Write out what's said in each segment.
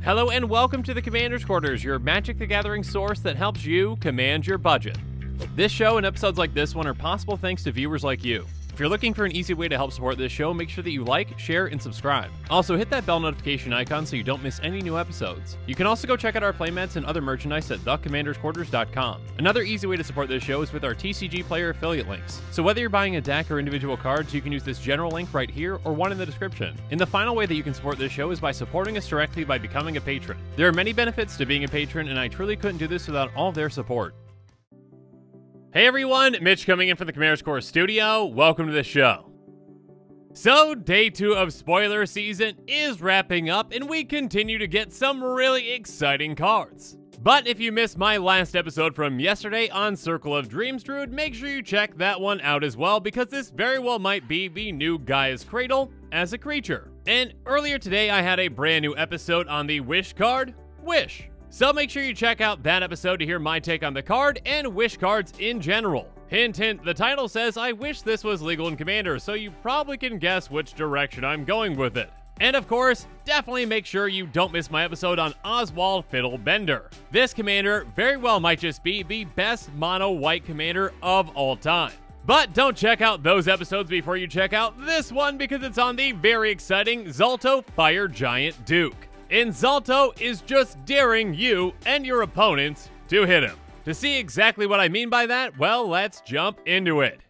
Hello and welcome to the Commander's Quarters, your Magic the Gathering source that helps you command your budget. This show and episodes like this one are possible thanks to viewers like you. If you're looking for an easy way to help support this show, make sure that you like, share, and subscribe. Also, hit that bell notification icon so you don't miss any new episodes. You can also go check out our playmats and other merchandise at thecommandersquarters.com. Another easy way to support this show is with our TCG player affiliate links. So whether you're buying a deck or individual cards, you can use this general link right here or one in the description. And the final way that you can support this show is by supporting us directly by becoming a patron. There are many benefits to being a patron, and I truly couldn't do this without all of their support. Hey everyone, Mitch coming in from the Commander's Quarters studio. Welcome to the show. So, day 2 of spoiler season is wrapping up, and we continue to get some really exciting cards. But if you missed my last episode from yesterday on Circle of Dreams Druid, make sure you check that one out as well, because this very well might be the new Gaia's Cradle as a creature. And earlier today, I had a brand new episode on the Wish card, Wish. So make sure you check out that episode to hear my take on the card and Wish cards in general. Hint, hint, the title says I wish this was legal in Commander, so you probably can guess which direction I'm going with it. And of course, definitely make sure you don't miss my episode on Oswald Fiddlebender. This commander very well might just be the best mono white commander of all time. But don't check out those episodes before you check out this one, because it's on the very exciting Zalto Fire Giant Duke. And Zalto is just daring you and your opponents to hit him. To see exactly what I mean by that, well, let's jump into it.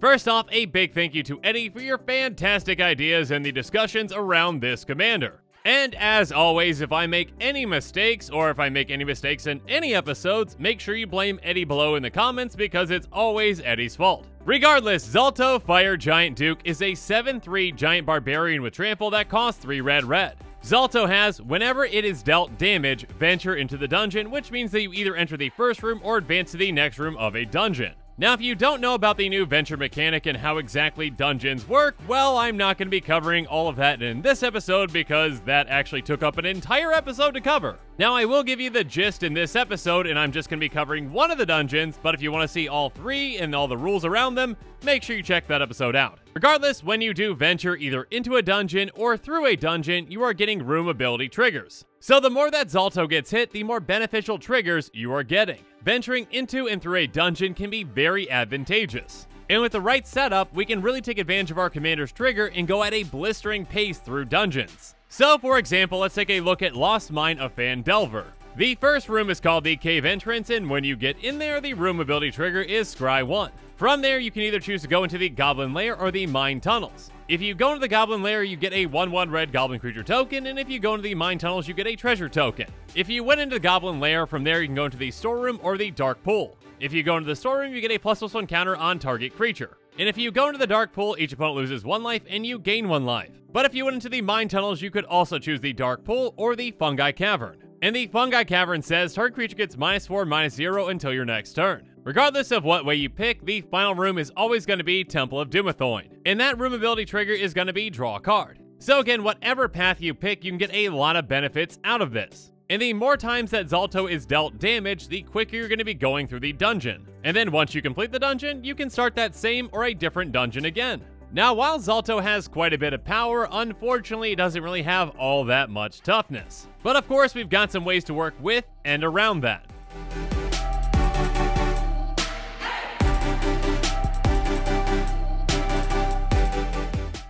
First off, a big thank you to Eddie for your fantastic ideas and the discussions around this commander. And as always, if I make any mistakes, or if I make any mistakes in any episodes, make sure you blame Eddie below in the comments, because it's always Eddie's fault. Regardless, Zalto Fire Giant Duke is a 7/3 giant barbarian with trample that costs 3 red. Zalto has, whenever it is dealt damage, venture into the dungeon, which means that you either enter the first room or advance to the next room of a dungeon. Now, if you don't know about the new venture mechanic and how exactly dungeons work, well, I'm not going to be covering all of that in this episode, because that actually took up an entire episode to cover. Now, I will give you the gist in this episode, and I'm just going to be covering one of the dungeons, but if you want to see all 3 and all the rules around them, make sure you check that episode out. Regardless, when you do venture either into a dungeon or through a dungeon, you are getting room ability triggers. So the more that Zalto gets hit, the more beneficial triggers you are getting. Venturing into and through a dungeon can be very advantageous. And with the right setup, we can really take advantage of our commander's trigger and go at a blistering pace through dungeons. So for example, let's take a look at Lost Mine of Phandelver. The first room is called the Cave Entrance, and when you get in there, the room ability trigger is Scry 1. From there, you can either choose to go into the Goblin Lair or the Mine Tunnels. If you go into the Goblin Lair, you get a 1/1 red Goblin Creature token, and if you go into the Mine Tunnels, you get a treasure token. If you went into the Goblin Lair, from there you can go into the Storeroom or the Dark Pool. If you go into the Storeroom, you get a ++1 counter on target creature. And if you go into the Dark Pool, each opponent loses 1 life and you gain 1 life. But if you went into the Mine Tunnels, you could also choose the Dark Pool or the Fungi Cavern. And the Fungi Cavern says target creature gets -4/-0 until your next turn. Regardless of what way you pick, the final room is always going to be Temple of Dumathoin, and that room ability trigger is going to be Draw a Card. So again, whatever path you pick, you can get a lot of benefits out of this. And the more times that Zalto is dealt damage, the quicker you're going to be going through the dungeon. And then once you complete the dungeon, you can start that same or a different dungeon again. Now, while Zalto has quite a bit of power, unfortunately it doesn't really have all that much toughness. But of course, we've got some ways to work with and around that.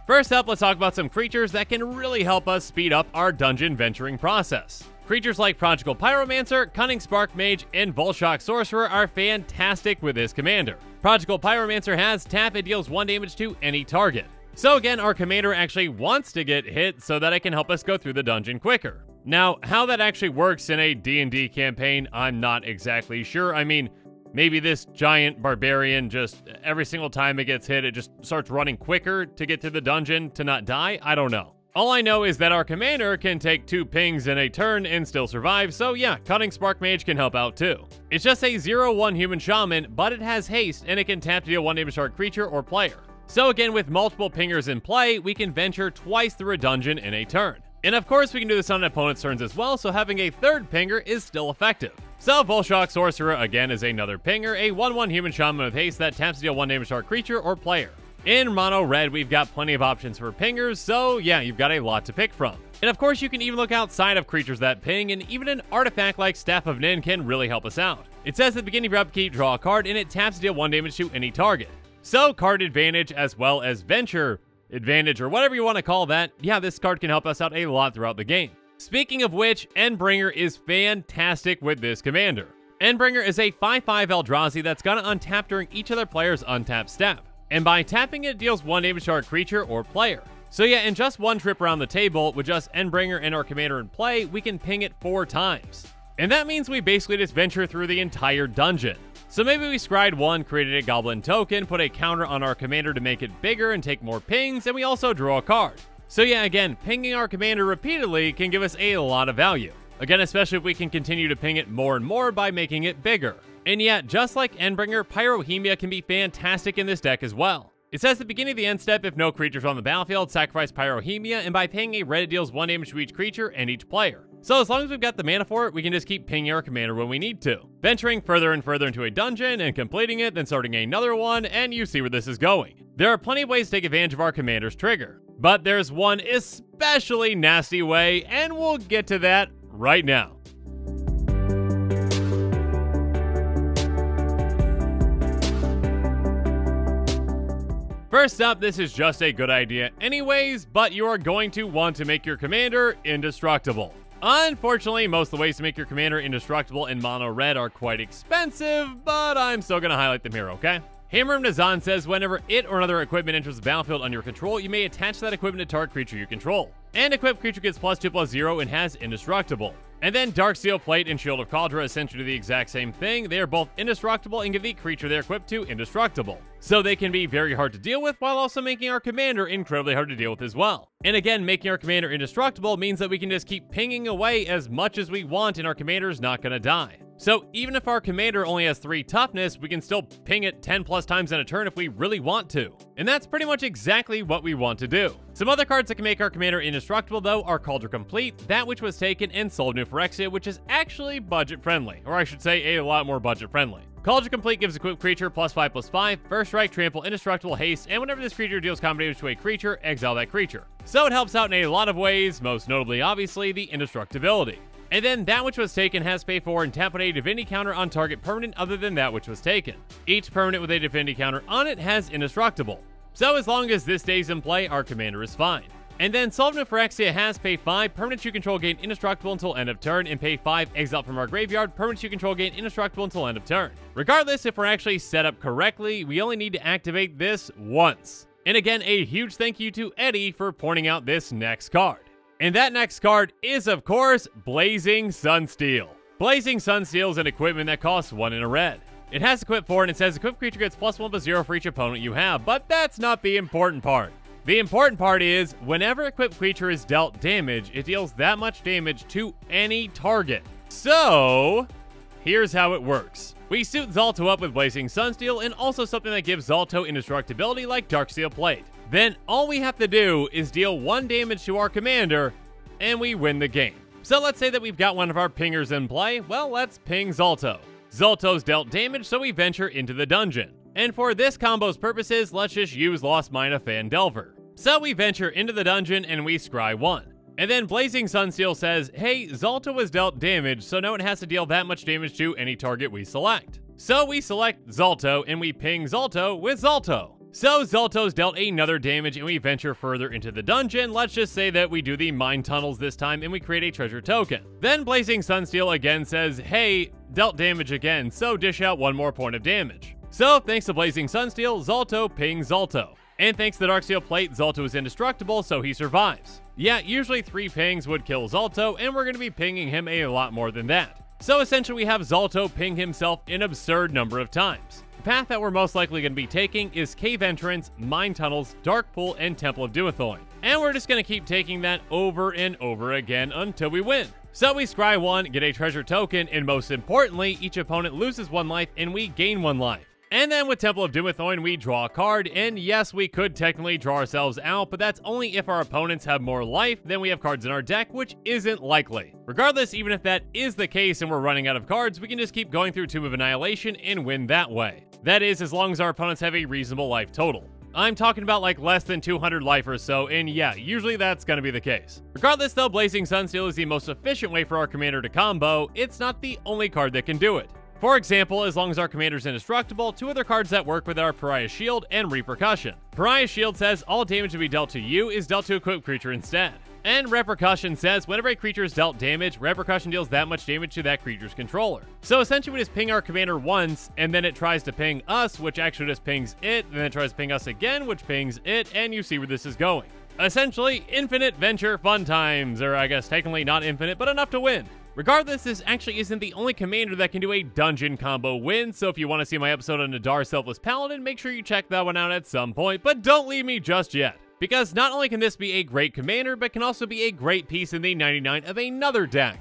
First up, let's talk about some creatures that can really help us speed up our dungeon venturing process. Creatures like Prodigal Pyromancer, Cunning Spark Mage, and Volshock Sorcerer are fantastic with this commander. Prodigal Pyromancer has tap and deals 1 damage to any target. So again, our commander actually wants to get hit so that it can help us go through the dungeon quicker. Now, how that actually works in a D&D campaign, I'm not exactly sure. I mean, maybe this giant barbarian just, every single time it gets hit, it just starts running quicker to get to the dungeon to not die? I don't know. All I know is that our commander can take 2 pings in a turn and still survive, so yeah, Cunning Spark Mage can help out too. It's just a 0/1 human shaman, but it has haste and it can tap to deal 1 damage to target creature or player. So again, with multiple pingers in play, we can venture twice through a dungeon in a turn. And of course we can do this on an opponent's turns as well, so having a third pinger is still effective. So Volshock Sorcerer again is another pinger, a 1/1 human shaman with haste that taps to deal 1 damage to our creature or player. In mono red, we've got plenty of options for pingers, so yeah, you've got a lot to pick from. And of course, you can even look outside of creatures that ping, and even an artifact like Staff of Nin can really help us out. It says at the beginning of your upkeep, draw a card, and it taps to deal 1 damage to any target. So card advantage as well as venture advantage, or whatever you want to call that, yeah, this card can help us out a lot throughout the game. Speaking of which, Endbringer is fantastic with this commander. Endbringer is a 5/5 Eldrazi that's gonna untap during each other player's untap step. And by tapping it, deals 1 damage to our creature or player. So yeah, in just one trip around the table, with just Endbringer and our commander in play, we can ping it 4 times. And that means we basically just venture through the entire dungeon. So maybe we scryed 1, created a goblin token, put a counter on our commander to make it bigger and take more pings, and we also draw a card. So yeah, again, pinging our commander repeatedly can give us a lot of value. Again, especially if we can continue to ping it more and more by making it bigger. And yet, just like Endbringer, Pyrohemia can be fantastic in this deck as well. It says at the beginning of the end step, if no creatures on the battlefield, sacrifice Pyrohemia, and by paying a red, it deals 1 damage to each creature and each player. So as long as we've got the mana for it, we can just keep pinging our commander when we need to. Venturing further and further into a dungeon and completing it, then starting another one, and you see where this is going. There are plenty of ways to take advantage of our commander's trigger. But there's one especially nasty way, and we'll get to that right now. First up, this is just a good idea anyways, but you are going to want to make your commander indestructible. Unfortunately, most of the ways to make your commander indestructible in mono red are quite expensive, but I'm still going to highlight them here, okay? Hammer Nazan says whenever it or another equipment enters the battlefield under your control, you may attach that equipment to target creature you control. And equipped creature gets +2/+0 and has indestructible. And then Darksteel Plate and Shield of Kaldra essentially do the exact same thing. They are both indestructible and give the creature they're equipped to indestructible. So they can be very hard to deal with while also making our commander incredibly hard to deal with as well. And again, making our commander indestructible means that we can just keep pinging away as much as we want and our commander's not gonna die. So even if our commander only has 3 toughness, we can still ping it 10+ times in a turn if we really want to. And that's pretty much exactly what we want to do. Some other cards that can make our commander indestructible though are Cauldron Complete, That Which Was Taken, and Soul of New Phyrexia, which is actually budget friendly, or I should say a lot more budget friendly. Cauldron Complete gives equipped creature +5/+5, First Strike, Trample, Indestructible, Haste, and whenever this creature deals combat damage to a creature, exile that creature. So it helps out in a lot of ways, most notably obviously the Indestructibility. And then That Which Was Taken has pay 4 and tap with a divinity counter on target permanent other than that which was taken. Each permanent with a divinity counter on it has indestructible. So as long as this stays in play, our commander is fine. And then Soul of New Phyrexia has pay 5, permanents you control gain indestructible until end of turn, and pay 5, exile from our graveyard, permanents you control gain indestructible until end of turn. Regardless, if we're actually set up correctly, we only need to activate this once. And again, a huge thank you to Eddie for pointing out this next card. And that next card is, of course, Blazing Sunsteel. Blazing Sunsteel is an equipment that costs 1 in a red. It has equip 4 and it says equipped creature gets +1/+0 for each opponent you have, but that's not the important part. The important part is, whenever equipped creature is dealt damage, it deals that much damage to any target. So, here's how it works. We suit Zalto up with Blazing Sunsteel and also something that gives Zalto indestructibility like Darksteel Plate. Then all we have to do is deal 1 damage to our commander, and we win the game. So let's say that we've got one of our pingers in play. Well, let's ping Zalto. Zalto's dealt damage, so we venture into the dungeon. And for this combo's purposes, let's just use Lost Mine of Phandelver. So we venture into the dungeon and we scry 1. And then Blazing Sunsteel says, hey, Zalto was dealt damage, so now it has to deal that much damage to any target we select. So we select Zalto and we ping Zalto with Zalto. So Zalto's dealt another damage and we venture further into the dungeon. Let's just say that we do the mine tunnels this time and we create a treasure token. Then Blazing Sunsteel again says, hey, dealt damage again, so dish out 1 more point of damage. So thanks to Blazing Sunsteel, Zalto pings Zalto. And thanks to the Darksteel Plate, Zalto is indestructible, so he survives. Yeah, usually 3 pings would kill Zalto, and we're going to be pinging him a lot more than that. So essentially we have Zalto ping himself an absurd number of times. The path that we're most likely going to be taking is Cave Entrance, Mine Tunnels, Dark Pool, and Temple of Duathoin. And we're just going to keep taking that over and over again until we win. So we scry 1, get a treasure token, and most importantly, each opponent loses 1 life and we gain 1 life. And then with Temple of Doomthorn, we draw a card, and yes, we could technically draw ourselves out, but that's only if our opponents have more life than we have cards in our deck, which isn't likely. Regardless, even if that is the case and we're running out of cards, we can just keep going through Tomb of Annihilation and win that way. That is, as long as our opponents have a reasonable life total. I'm talking about like less than 200 life or so, and yeah, usually that's gonna be the case. Regardless though, Blazing Sunsteel is the most efficient way for our commander to combo. It's not the only card that can do it. For example, as long as our commander is indestructible, two other cards that work with our Pariah's Shield and Repercussion. Pariah's Shield says all damage to be dealt to you is dealt to a equipped creature instead. And Repercussion says whenever a creature is dealt damage, Repercussion deals that much damage to that creature's controller. So essentially we just ping our commander once, and then it tries to ping us, which actually just pings it, and then it tries to ping us again, which pings it, and you see where this is going. Essentially, infinite venture fun times, or I guess technically not infinite, but enough to win. Regardless, this actually isn't the only commander that can do a dungeon combo win, so if you want to see my episode on Nadar Selfless Paladin, make sure you check that one out at some point, but don't leave me just yet. Because not only can this be a great commander, but can also be a great piece in the 99 of another deck.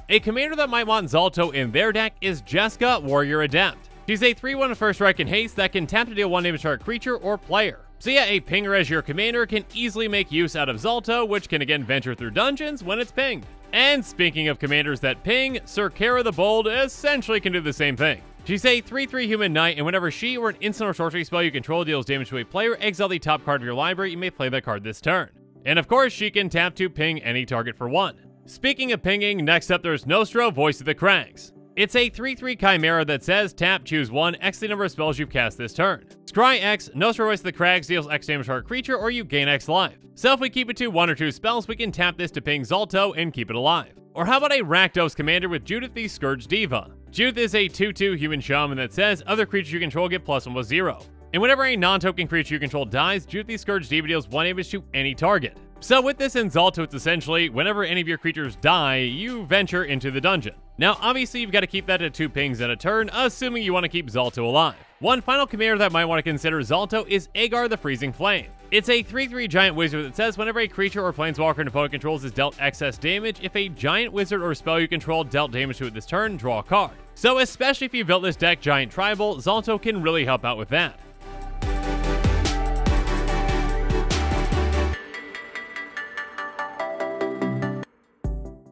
A commander that might want Zalto in their deck is Jeska, Warrior Adept. She's a 3/1 first strike and haste that can tap to deal 1 damage to a creature or player. So yeah, a pinger as your commander can easily make use out of Zalto, which can again venture through dungeons when it's pinged. And speaking of commanders that ping, Sir Kara the Bold essentially can do the same thing. She's a 3/3 human knight, and whenever she or an instant or sorcery spell you control deals damage to a player, exile the top card of your library, you may play that card this turn. And of course, she can tap to ping any target for 1. Speaking of pinging, next up there's Nostro, Voice of the Crags. It's a 3/3 Chimera that says tap, choose 1, X the number of spells you've cast this turn. Scry X, Nostro Voice of the Crags deals X damage to our creature, or you gain X life. So if we keep it to 1 or 2 spells, we can tap this to ping Zalto and keep it alive. Or how about a Rakdos commander with Judith the Scourge Diva? Judith is a 2/2 human shaman that says other creatures you control get +1/+0. And whenever a non-token creature you control dies, Judith the Scourge Diva deals 1 damage to any target. So with this in Zalto, it's essentially whenever any of your creatures die, you venture into the dungeon. Now obviously you've got to keep that to 2 pings at a turn, assuming you want to keep Zalto alive. One final commander that might want to consider Zalto is Agar the Freezing Flame. It's a 3/3 giant wizard that says whenever a creature or planeswalker an opponent controls is dealt excess damage, if a giant wizard or spell you control dealt damage to it this turn, draw a card. So especially if you built this deck giant tribal, Zalto can really help out with that.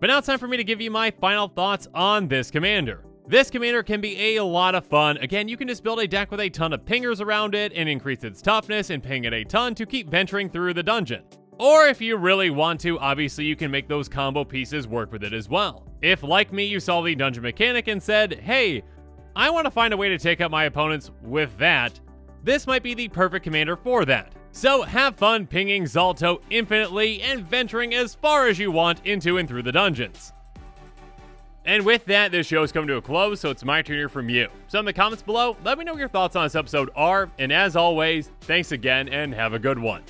But now it's time for me to give you my final thoughts on this commander. This commander can be a lot of fun. Again, you can just build a deck with a ton of pingers around it and increase its toughness and ping it a ton to keep venturing through the dungeon. Or if you really want to, obviously you can make those combo pieces work with it as well. If, like me, you saw the dungeon mechanic and said, hey, I want to find a way to take out my opponents with that, this might be the perfect commander for that. So have fun pinging Zalto infinitely and venturing as far as you want into and through the dungeons. And with that, this show has come to a close, so it's my turn to hear from you. So in the comments below, let me know what your thoughts on this episode are, and as always, thanks again and have a good one.